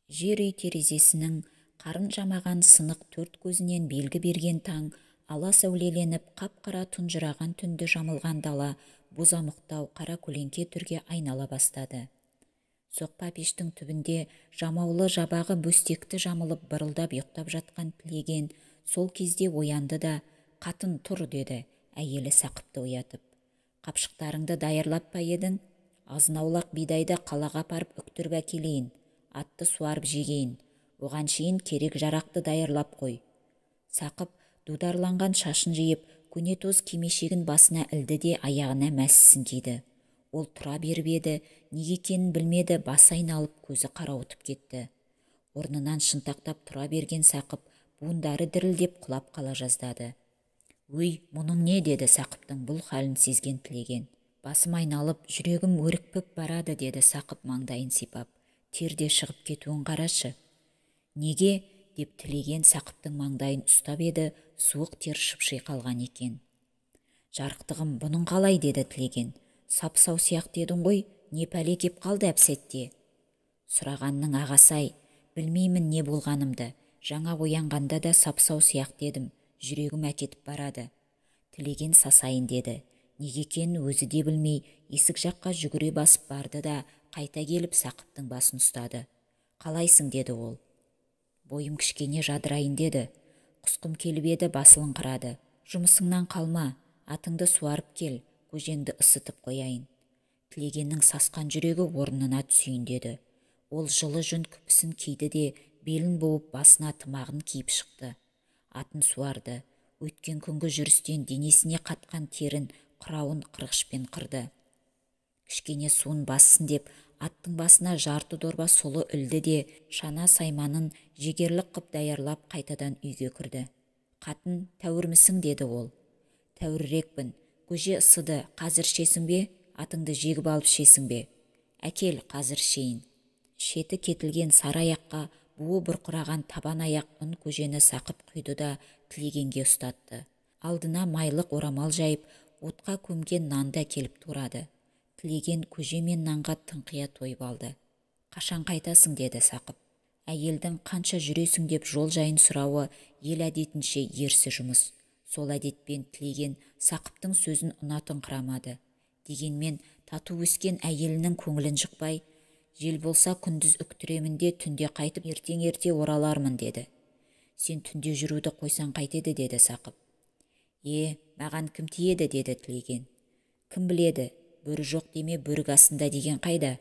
Жер үй терезесінің қарын жамаған сынық төрт көзінен белгі берген таң ала сәулеленіп қап-қара тұнжыраған түнді жамылған дала бозамықтау қара көлеңке түрге айнала бастады. Соқпа пештің түбінде жамаулы жабағы бөстекті жамылып бырылдап ұйықтап жатқан Тілеген сол кезде оянды да «Қатын, тұр» деді әйелі Сақыпты оятып. «Қапшықтарыңды даярлап па едің? Азынаулақ бидайды қалаға апарып үктіріп әкелейін, атты суарып жегейін. Оған шейін керек жарақты даярлап қой». Сақып дударланған шашын жиып, көнетоз кимешегін басына ілді де аяғына мәсісін киді. Ол тұра беріп еді, неге екенін білмеді, басы айналып, көзі қарауытып кетті. Орнынан шынтақтап тұра берген Сақып буындары дірілдеп құлап қала жаздады. «Өй, мұның не?» деді Сақыптың бұл халін сезген Тілеген. «Басым айналып, жүрегім өрікпіп барады» деді Сақып маңдайын сипап. «Терде шығып кетуін қарашы». «Неге?» деп Тілеген Сақыптың маңдайын ұстап еді, суық тер шыпши қалған екен. «Жарықтығым, бұның қалай?» деді Тілеген. «Сап-сау сияқты едің ғой, не пәле кеп қалды әп-сәтте?» «Сұрағанның ағасы-ай, білмеймін не болғанымды. Жаңа оянғанда да сап-сау сияқты едім, жүрегім әкетіп барады». Тілеген сасайын деді. Неге екенін өзі де білмей, есік жаққа жүгіре басып барды да қайта келіп Сақыптың басын ұстады. «Қалайсың?» деді ол. «Бойым кішкене жадырайын деді. Құсқым келіп еді, басылыңқырады. Жұмысыңнан қалма, атыңды суарып кел, көжеңді ысытып қояйын». Тілегеннің сасқан жүрегі орнына түсейін деді. Ол жылы жүн күпісін киді де белін буып басына тымағын киіп шықты. Атын суарды. Өткен күнгі жүрістен денесіне қатқан терін құрауын қырғышпен қырды. Кішкене суын бассын деп аттың басына жарты дорба сұлы ілді де шана сайманын жегерлік қып даярлап қайтадан үйге кірді. «Қатын, тәуірмісің?» деді ол. «Тәуірірекпін. Көже ысыды, қазір ішесің бе? Атыңды жегіп алып ішесің бе?» «Әкел, қазір ішейін». Шеті кетілген сары аяққа буы бұрқыраған табан аяқ ұн көжені Сақып құйды да Тілегенге ұстатты. Алдына майлық орамал жайып, отқа көмген нанды әкеліп турады. Тілеген көже мен нанға тыңқия тойып алды. «Қашан қайтасың?» деді Сақып. Әйелдің қанша жүресің деп жол жайын сұрауы ел әдетінше ерсі жұмыс. Сол әдетпен Тілеген Сақыптың сөзін ұнатыңқырамады. Дегенмен тату өскен әйелінің көңілін жықпай, «Жел болса күндіз үктіремін де түнде қайтып ертең-ерте оралармын» деді. «Сен түнде жүруді қойсан қайтеді?» деді Сақып. Маған кім тиеді?» деді Тілеген. «Кім біледі, бөрі жоқ деме, бөрік астында деген қайда?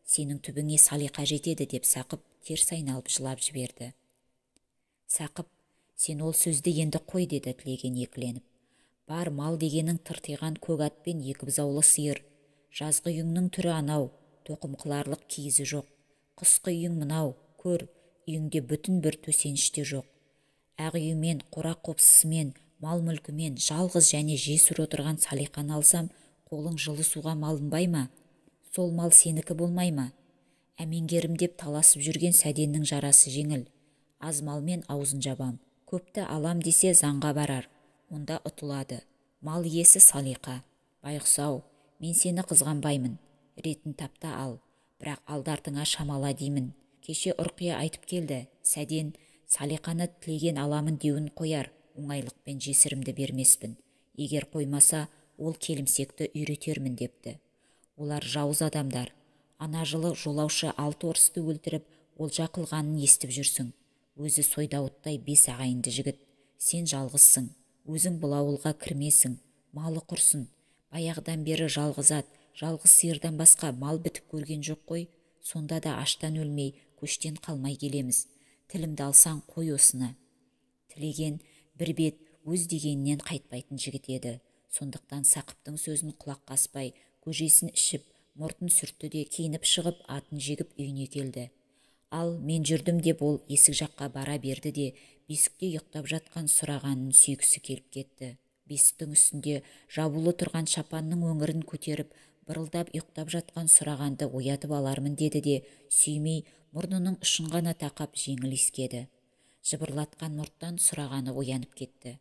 Сенің түбіңе салиқа жетеді» деп Сақып теріс айналып жылап жіберді. «Сақып, сен ол сөзді енді қой» деді Тілеген екіленіп. «Бар мал дегенің тыртиған көк ат пен екі бұзаулы сиыр. Жазғы үйіңнің түрі анау, тоқым қыларлық киізі жоқ. Қысқы үйің мынау, көр, үйіңде бүтін бір төсеніште жоқ. Ақ үйімен, қора қопсысымен, мал мүлкімен жалғыз және жесір отырған салиқаны алсам, қолың жылы суға малынбай ма? Сол мал сенікі болмай ма? Әмеңгерім деп таласып жүрген сәденнің жарасы жеңіл. Аз малмен аузын жабам. Көпті алам десе заңға барар. Онда ұтылады. Мал иесі салиқа. Байғұс-ау, мен сені қызғанбаймын. Ретін тапта ал. Бірақ алдартыңа шамала деймін. Кеше Ұрқия айтып келді. Сәден салиқаны Тілеген аламын деуін қояр. Оңайлықпен жесірімді бермеспін. Егер қоймаса, ол келімсекті үйретермін депті. Олар жауыз адамдар. Ана жылы жолаушы 6 орысты өлтіріп, олжа қылғанын естіп жүрсің. Өзі Сойдауыттай 5 ағайынды жігіт. Сен жалғызсың. Өзің бұл ауылға кірмесің. Малы құрсын. Баяғыдан бері жалғыз ат, жалғыз сиырдан басқа мал бітіп көрген жоқ қой. Сонда да аштан өлмей, көштен қалмай келеміз. Тілімді алсаң қой осыны. Тілеген бір бет өз дегенінен қайтпайтын жігіт еді. Сондықтан Сақыптың сөзін құлаққа аспай, көжесін ішіп, мұртын сүртті де киініп шығып, атын жегіп үйіне келді. Ал мен жүрдім деп ол есік жаққа бара берді де, бесікте ұйықтап жатқан Сұрағанын сүйгісі келіп кетті. Бесіктің үстінде жабулы тұрған шапанның өңірін көтеріп, бырылдап ұйықтап жатқан Сұрағанды оятып алармын деді де, сүймей мұрнының ұшын ғана тақап жеңіл иіскеді. Жыбырлатқан мұрттан Сұрағаны оянып кетті.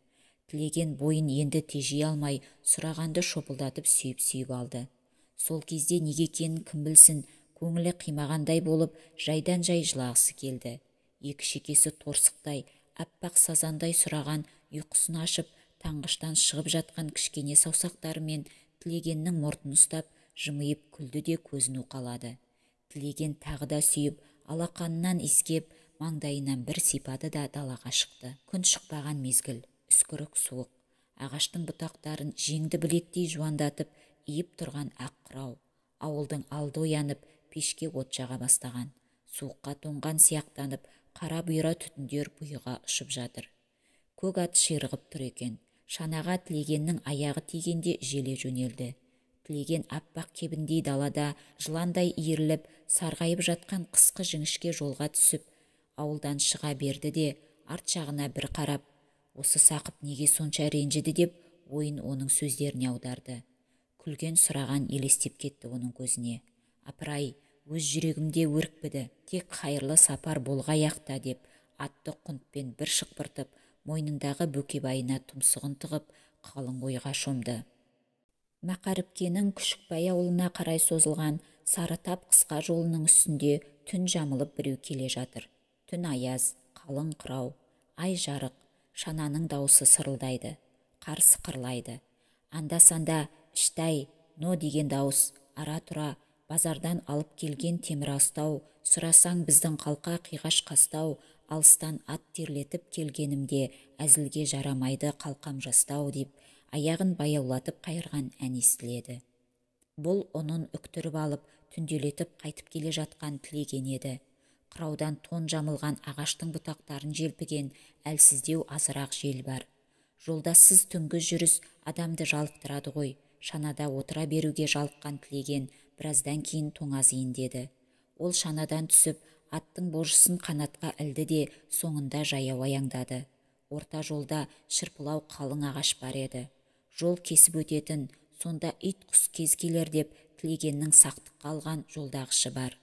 Тілеген бойын енді тежей алмай, Сұрағанды шопылдатып сүйіп-сүйіп алды. Сол кезде неге екенін кім білсін, көңілі қимағандай болып жайдан-жай жылағысы келді. Екі шекесі торсықтай, аппақ сазандай сұраған ұйқысын ашып, таңғыштан шығып жатқан кішкене саусақтарымен Тілегеннің мұртын ұстап, жымиып күлді де көзін уқалады. Тілеген тағы да сүйіп, алақанынан иіскеп, маңдайынан бір сипады да далаға шықты. Күн шықпаған мезгіл, үскірік суық. Ағаштың бұтақтарын жеңді білектей жуандатып, иіп тұрған ақ қырау. Ауылдың алды оянып, пешке от жаға бастаған. Суыққа тоңған сияқтанып, қара бұйра түтіндер бұйыға ұшып жатыр. Көк ат ширығып тұр екен. Шанаға Тілегеннің аяғы тигенде желе жөнелді. Тілеген аппақ кебіндей далада жыландай иіріліп, сарғайып жатқан қысқы жіңішке жолға түсіп, ауылдан шыға берді де, арт жағына бір қарап, осы Сақып неге сонша ренжіді деп, ойын оның сөздеріне аударды. Күлген сұраған елестеп кетті оның көзіне. Апырай, өз жүрегімде өрікпіді, тек қайырлы сапар болғай-ақта деп, атты құнтпен бір шықпыртып, мойнындағы бөкебайына тұмсығын тығып, қалың ойға шомды. Мақаріпкенің Күшікбай ауылына қарай созылған Сарытап қысқа жолының үстінде түн жамылып біреу келе жатыр. Түн аяз, қалың қырау, ай жарық, шананың даусы сырылдайды, қар сықырлайды. Анда-санда іштай, но деген дауыс, ара-тұра базардан алып келген темір астау, сұрасаң біздің қалқа қиғаш қастау, алыстан ат терлетіп келгенімде әзілге жарамайды қалқам жастау деп, аяғын баяулатып қайырған ән естіледі. Бұл оның үктіріп алып, түнделетіп қайтып келе жатқан Тілеген еді. Қыраудан тон жамылған ағаштың бұтақтарын желпіген әлсіздеу азырақ жел бар. Жолдассыз түнгі жүріс адамды жалықтырады ғой. Шанада отыра беруге жалыққан Тілеген біраздан кейін тоңазиын деді. Ол шанадан түсіп, аттың божысын қанатқа ілді де соңында жаяу аяңдады. Орта жолда шырпылау қалың ағаш бар еді. Жол кесіп өтетін, сонда ит құс кез келер деп Тілегеннің сақтыққа алған жолдағышы бар.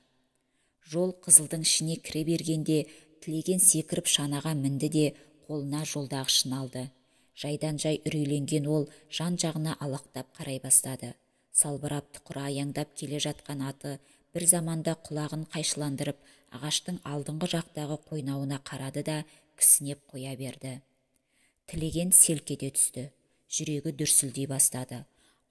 Жол қызылдың ішіне кіре бергенде Тілеген секіріп шанаға мінді де қолына жолдағышын алды. Жайдан-жай үрейленген ол жан-жағына алақтап қарай бастады. Салбырап тұқыра аяңдап келе жатқан аты бір заманда құлағын қайшыландырып, ағаштың алдыңғы жақтағы қойнауына қарады да кісінеп қоя берді. Тілеген селк ете түсті. Жүрегі дүрсілдей бастады.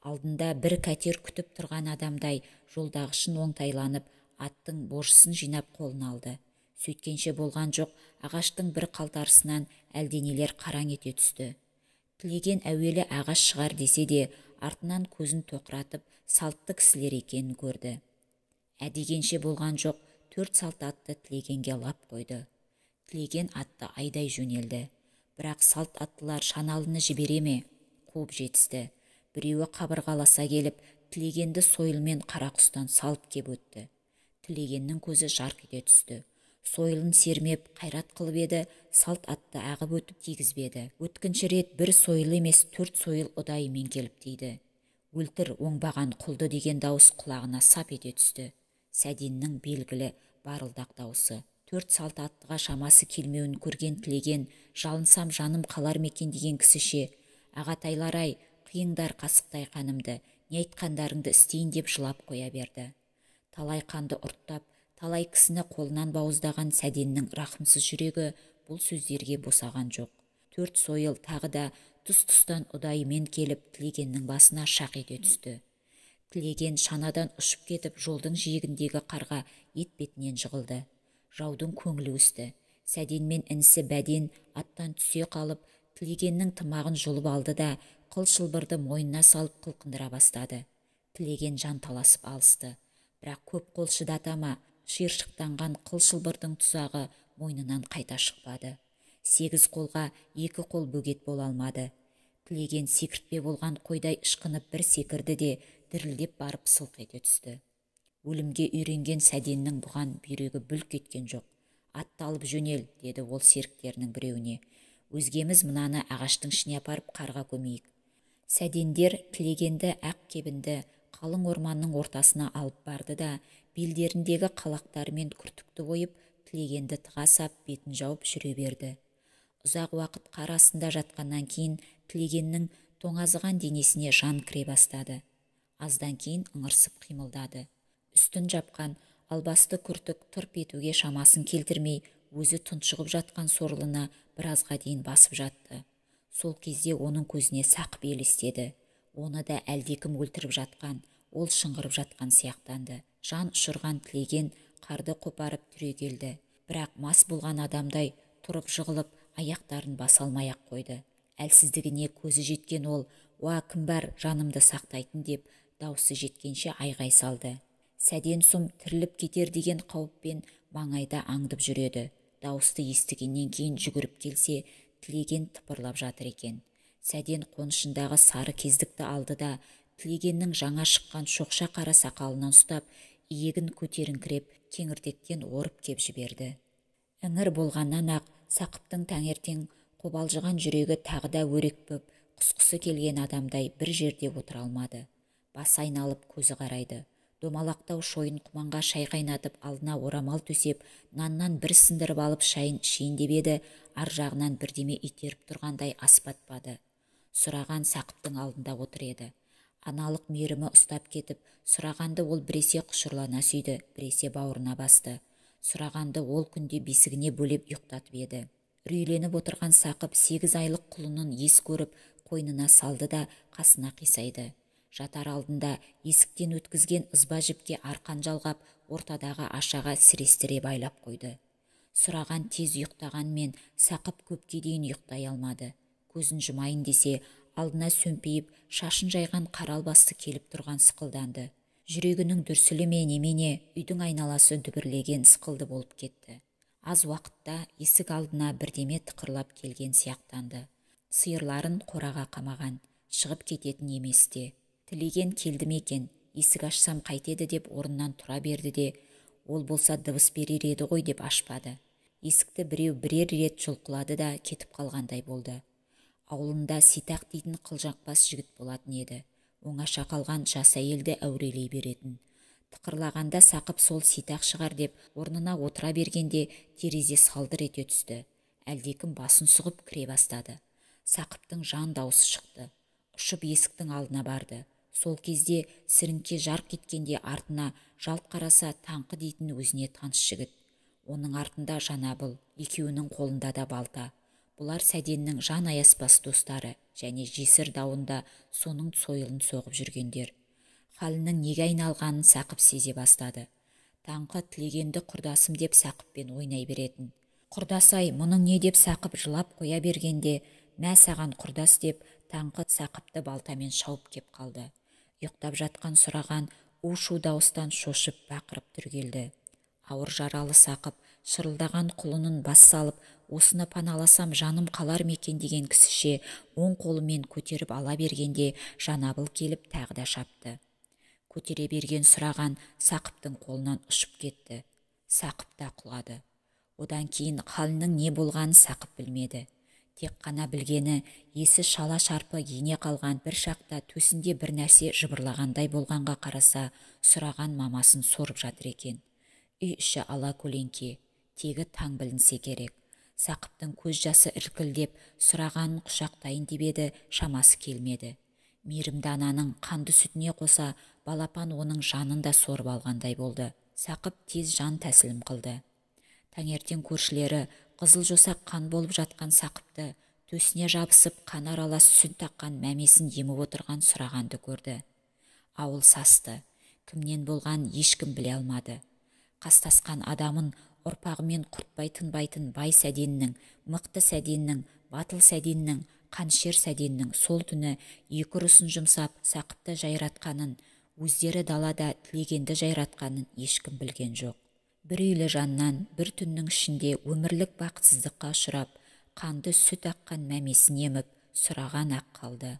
Алдында бір кәтер күтіп тұрған адамдай жолдағышын оңтайланып, аттың божысын жинап қолына алды. Сөйткенше болған жоқ, ағаштың бір қалтарысынан әлденелер қараң ете түсті. Тілеген әуелі ағаш шығар десе де, артынан көзін тоқыратып, салтты кісілер екенін көрді. Әдегенше болған жоқ, 4 салт атты Тілегенге лап қойды. Тілеген атты айдай жөнелді. Бірақ салт аттылар шаналыны жібере ме? Қуып жетісті. Біреуі қабырғаласа келіп, Тілегенді сойылмен қарақұстан салып кеп өтті. Тілегеннің көзі жарқ ете түсті. Сойылын сермеп, қайрат қылып еді, салт атты ағып өтіп тигізбеді. Өткінші рет бір сойыл емес 4 сойыл ұдайымен келіп тиді. Өлтір оңбаған құлды деген дауыс құлағына сап ете түсті. Сәденнің белгілі барылдақ даусы. 4 салт аттыға шамасы келмеуін көрген Тілеген, жалынсам жаным қалар мекен деген кісіше, ағатайлар-ай, қиыңдар қасықтай қанымды, не айтқандарыңды істейін деп жылап қоя берді. Талай қанды ұрттап, талай кісіні қолынан бауыздаған Сәденнің рақымсыз жүрегі бұл сөздерге босаған жоқ. 4 сойыл тағы да тұс-тұстан ұдайымен келіп Тілегеннің басына шақ ете түсті. Тілеген шанадан ұшып кетіп, жолдың жиегіндегі қарға етбетінен жығылды. Жаудың көңілі өсті. Сәден мен інісі Бәден аттан түсе қалып, Тілегеннің тымағын жұлып алды да, қыл шылбырды мойнына салып қылқындыра бастады. Тілеген жан таласып алысты. Бірақ көп қол шыдата ма, шиыршықтанған қыл шылбырдың тұзағы мойнынан қайта шықпады. 8 қолға 2 қол бөгет бола алмады. Тілеген секіртпе болған қойдай ышқынып бір секірді де, дірілдеп барып сылқ ете түсті. Өлімге үйренген Сәденнің бұған бүйрегі бүлк еткен жоқ. Атты алып жөнел, деді ол серіктерінің біреуіне. Өзгеміз мынаны ағаштың ішіне апарып қарға көмейік. Сәдендер Тілегенді ақ кебінді қалың орманның ортасына алып барды да, белдеріндегі қалақтарымен күртікті қойып, Тілегенді тыға сап, бетін жауып жүре берді. Ұзақ уақыт қар астында жатқаннан кейін Тілегеннің тоңазыған денесіне жан кіре бастады. Аздан кейін ыңырсып қимылдады. Үстін жапқан албасты күртік тырп етуге шамасын келтірмей, өзі тұншығып жатқан сорлыны біразға дейін басып жатты. Сол кезде оның көзіне Сақып елестеді. Оны да әлдекім өлтіріп жатқан, ол шыңғырып жатқан сияқтанды. Жан ұшырған тілеген қарды қопарып түрегелді. Бірақ мас болған адамдай тұрып жығылып, аяқтарын баса алмай-ақ қойды. Әлсіздігіне көзі жеткен ол, «Уа, кім бар, жанымды сақтайтын» деп, даусы жеткенше айғай салды. Сәден сұм тіріліп кетер деген қауіппен маңайда аңдып жүреді. Дауысты естігеннен кейін жүгіріп келсе, тілеген тыпырлап жатыр екен. Сәден қонышындағы сары кездікті алды да, тілегеннің жаңа шыққан шоқша қара сақалынан ұстап, иегін көтеріңкіреп, кеңірдектен орып кеп жіберді. Іңір болғаннан ақ Сақыптың таңертең қобалжыған жүрегі тағы да өрек боп, құсқысы келген адамдай бір жерде отыра алмады. Басы айналып көзі қарайды. Домалақтау шойын құманға шай қайнатып, алдына орамал төсеп, наннан бір сындырып алып шайын ішейін деп еді, ар жағынан бірдеме итеріп тұрғандай аспатпады. Сұраған Сақыптың алдында отыр еді. Аналық мейірімі ұстап кетіп, Сұрағанды ол біресе құшырлана сүйді, біресе бауырына басты. Сұрағанды ол күнде бесігіне бөлеп ұйықтатып еді. Үрейленіп отырған Сақып 8 айлық құлынын ес көріп, қойнына салды да қасына қисайды. Жатар алдында есіктен өткізген ызба жіпке арқан жалғап, ортадағы ашаға сірестіре байлап қойды. Сұраған тез ұйықтағанмен Сақып көпке дейін ұйықтай алмады. Көзін жұмайын десе, алдына сөмпейіп, шашын жайған қарал басты келіп тұрған сықылданды. Жүрегінің дүрсілі ме немене, үйдің айналасы дүбірлеген сықылды болып кетті. Аз уақытта есік алдына бірдеме тықырлап келген сияқтанды. Сиырларын қораға қамаған, шығып кететін еместе. Тілеген келді ме екен, есік ашсам қайтеді деп орнынан тұра берді де, ол болса дыбыс берер еді ғой деп ашпады. Есікті біреу бірер рет жұлқылады да кетіп қалғандай болды. Аулында Ситақ дейтін қылжақбас жігіт болатын еді. Оңаша қалған жас әйелді әурелей беретін. Тықырлағанда Сақып сол Ситақ шығар деп орнына отыра бергенде терезе салдыр ете түсті. Әлдекім басын сұғып кіре бастады. Сақыптың жан даусы шықты. Ұшып есіктің алдына барды. Сол кезде сіріңке жарқ еткенде артына жалт қараса Таңқы дейтін өзіне таныс жігіт. Оның артында Жанабыл, екеуінің қолында да балта. Бұлар Сәденнің жан аяспас достары және жесір дауында соның сойылын соғып жүргендер. Халінің неге айналғанын Сақып сезе бастады. Таңқы тілегенді құрдасым деп Сақыппен ойнай беретін. Құрдасай, мұның не деп Сақып жылап қоя бергенде, мә саған құрдас деп Таңқы Сақыпты балтамен шауып кеп қалды. Ұйықтап жатқан Сұраған у-шу дауыстан шошып бақырып түргелді. Ауыр жаралы Сақып шырылдаған құлынын бас салып, осыны паналасам жаным қалар мекен деген кісіше оң қолымен көтеріп ала бергенде Жанабыл келіп тағы да шапты. Көтере берген Сұраған Сақыптың қолынан ұшып кетті. Сақып та құлады. Одан кейін халінің не болғанын Сақып білмеді. Тек қана білгені, есі шала шарпы ене қалған бір шақта төсінде бір нәрсе жыбырлағандай болғанға қараса, Сұраған мамасын сорып жатыр екен. Үй іші ала көлеңке, тегі таң білінсе керек. Сақыптың көз жасы іркілдеп, Сұрағанын құшақтайын деп еді, шамасы келмеді. Мейірімді ананың қанды сүтіне қоса, балапан оның жанын да сорып алғандай болды. Сақып тез жан тәсілім қылды. Таңертең көршілері қызыл жосақ қан болып жатқан Сақыпты, төсіне жабысып қан аралас сүт таққан мәмесін еміп отырған Сұрағанды көрді. Ауыл састы. Кімнен болған ешкім біле алмады. Қастасқан адамын ұрпағымен құртпай тынбайтын бай Сәденнің, мықты Сәденнің, батыл Сәденнің, қаншер Сәденнің сол түні екі ұрысын жұмсап Сақыпты жайратқанын, өздері далада тілегенді жайратқанын ешкім білген жоқ. Бір үйлі жаннан бір түннің ішінде өмірлік бақытсыздыққа ұшырап, қанды сүт аққан мәмесін еміп, Сұраған ақ қалды.